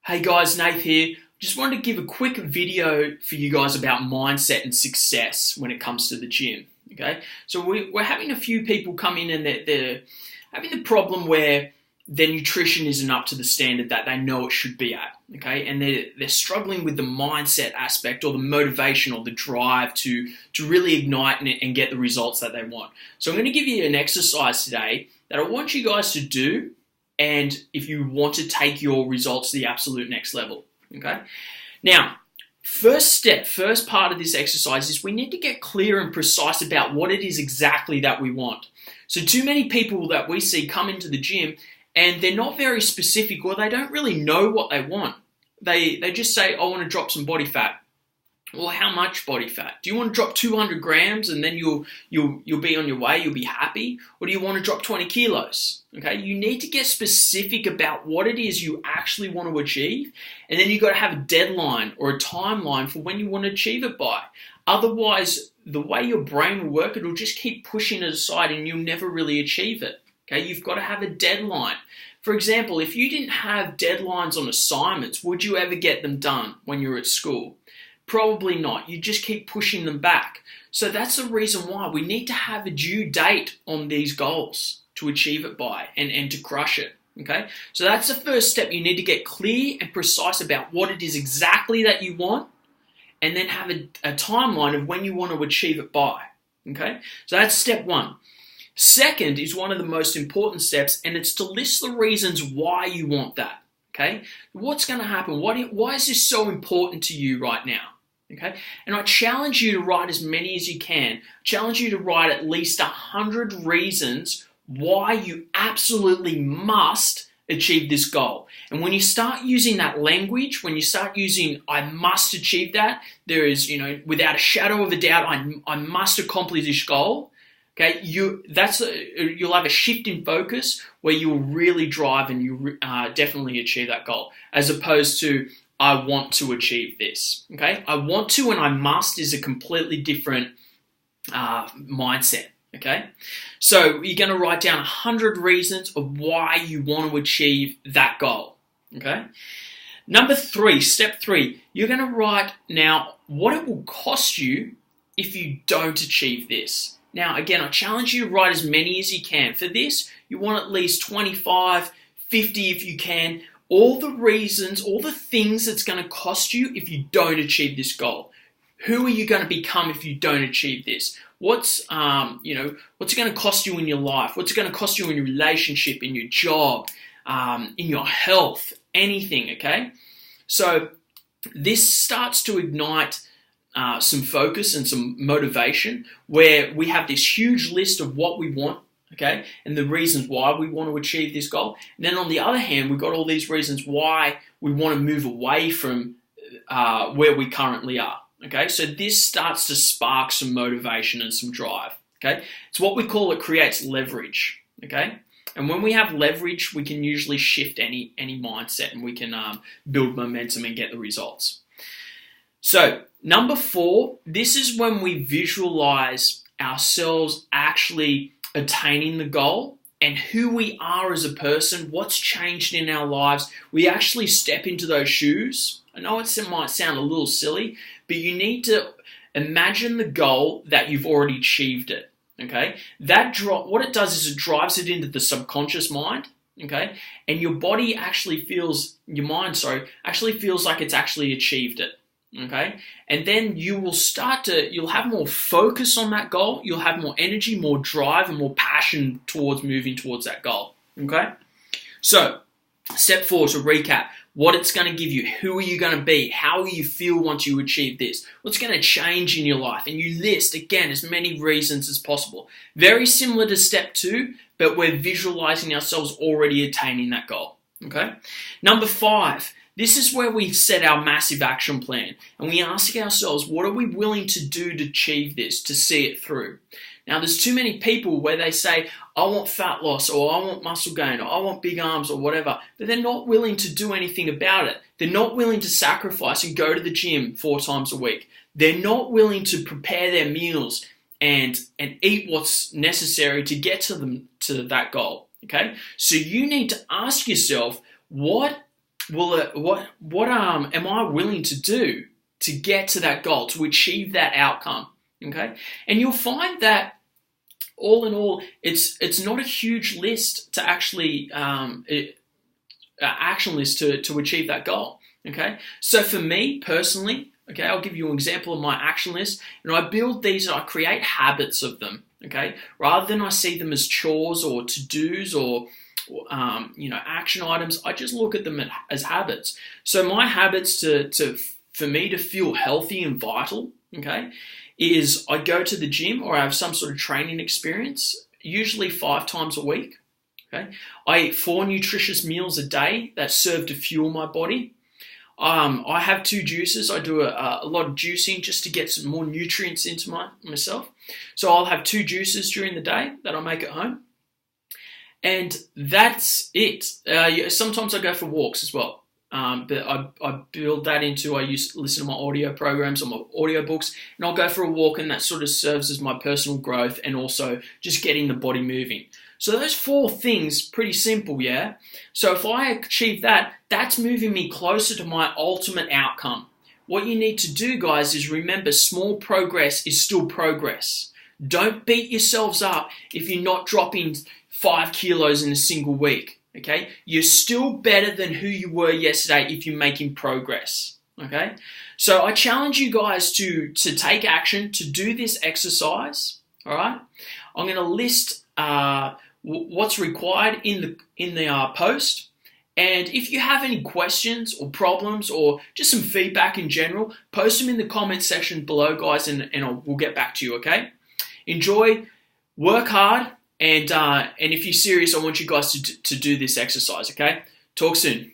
Hey guys, Nath here. Just wanted to give a quick video for you guys about mindset and success when it comes to the gym. Okay, so we're having a few people come in and they're having the problem where their nutrition isn't up to the standard that they know it should be at. Okay, and they're struggling with the mindset aspect or the motivation or the drive to really ignite and get the results that they want. So I'm going to give you an exercise today that I want you guys to do, and if you want to take your results to the absolute next level. Okay, now first part of this exercise is we need to get clear and precise about what it is exactly that we want. So too many people that we see come into the gym and they're not very specific, or they don't really know what they want. They just say, I want to drop some body fat. Well, how much body fat? Do you want to drop 200 grams and then you'll be on your way, you'll be happy? Or do you want to drop 20 kilos? Okay, you need to get specific about what it is you actually want to achieve, and then you've got to have a deadline or a timeline for when you want to achieve it by. Otherwise, the way your brain will work, it'll just keep pushing it aside and you'll never really achieve it. Okay, you've got to have a deadline. For example, if you didn't have deadlines on assignments, would you ever get them done when you're at school? Probably not. You just keep pushing them back. So that's the reason why we need to have a due date on these goals to achieve it by and to crush it. Okay? So that's the first step. You need to get clear and precise about what it is exactly that you want, and then have a timeline of when you want to achieve it by. Okay? So that's step one. Second is one of the most important steps, and it's to list the reasons why you want that. Okay? What's going to happen? Why is this so important to you right now? Okay? And I challenge you to write as many as you can. I challenge you to write at least 100 reasons why you absolutely must achieve this goal. And when you start using that language, when you start using, I must achieve that, there is, without a shadow of a doubt, I must accomplish this goal. Okay, you'll have a shift in focus where you'll really drive and you definitely achieve that goal, as opposed to I want to achieve this. Okay, I want to and I must is a completely different mindset. Okay, so you're going to write down 100 reasons of why you want to achieve that goal. Okay, step three, you're going to write now what it will cost you if you don't achieve this. Now, again, I challenge you to write as many as you can. For this, you want at least 25, 50 if you can. All the reasons, all the things it's going to cost you if you don't achieve this goal. Who are you going to become if you don't achieve this? What's it going to cost you in your life? What's it going to cost you in your relationship, in your job, in your health, anything, okay? So this starts to ignite some focus and some motivation, where we have this huge list of what we want, okay, and the reasons why we want to achieve this goal. And then on the other hand, we've got all these reasons why we want to move away from where we currently are, okay? So this starts to spark some motivation and some drive, okay? It's what we call, it creates leverage, okay? And when we have leverage, we can usually shift any mindset, and we can build momentum and get the results. So, number 4, this is when we visualize ourselves actually attaining the goal and who we are as a person, what's changed in our lives. We actually step into those shoes. I know it might sound a little silly, but you need to imagine the goal that you've already achieved it. Okay? What it does is it drives it into the subconscious mind. Okay? And your mind actually feels like it's actually achieved it. Okay, and then you'll have more focus on that goal. You'll have more energy, more drive, and more passion towards moving towards that goal. Okay, so step 4, to recap, what it's going to give you, who are you going to be, how will you feel once you achieve this, what's going to change in your life, and you list again as many reasons as possible. Very similar to step 2, but we're visualizing ourselves already attaining that goal. Okay, number 5. This is where we set our massive action plan, and we ask ourselves, what are we willing to do to achieve this, to see it through? Now, there's too many people where they say, I want fat loss, or I want muscle gain, or I want big arms, or whatever, but they're not willing to do anything about it. They're not willing to sacrifice and go to the gym 4 times a week. They're not willing to prepare their meals and eat what's necessary to get to that goal. Okay? So you need to ask yourself, what what am I willing to do to get to that goal, to achieve that outcome? Okay, and you'll find that all in all, it's not a huge list to actually action list to achieve that goal. Okay, so for me personally, okay, I'll give you an example of my action list, and I build these and I create habits of them. Okay, rather than I see them as chores or to-dos or action items, I just look at them as habits. So my habits for me to feel healthy and vital, okay, is I go to the gym or I have some sort of training experience, usually 5 times a week. Okay, I eat 4 nutritious meals a day that serve to fuel my body. I have 2 juices. I do a lot of juicing just to get some more nutrients into myself. So I'll have 2 juices during the day that I make at home. And that's it. Sometimes I go for walks as well. But I build that into, I listen to my audio programs or my audiobooks, and I'll go for a walk, and that sort of serves as my personal growth and also just getting the body moving. So those 4 things, pretty simple, yeah? So if I achieve that, that's moving me closer to my ultimate outcome. What you need to do, guys, is remember small progress is still progress. Don't beat yourselves up if you're not dropping 5 kilos in a single week, okay? You're still better than who you were yesterday if you're making progress, okay? So I challenge you guys to take action, to do this exercise, all right? I'm going to list what's required in the post. And if you have any questions or problems or just some feedback in general, post them in the comment section below, guys, and we'll get back to you, okay? Enjoy, work hard, and if you're serious, I want you guys to do this exercise, okay? Talk soon.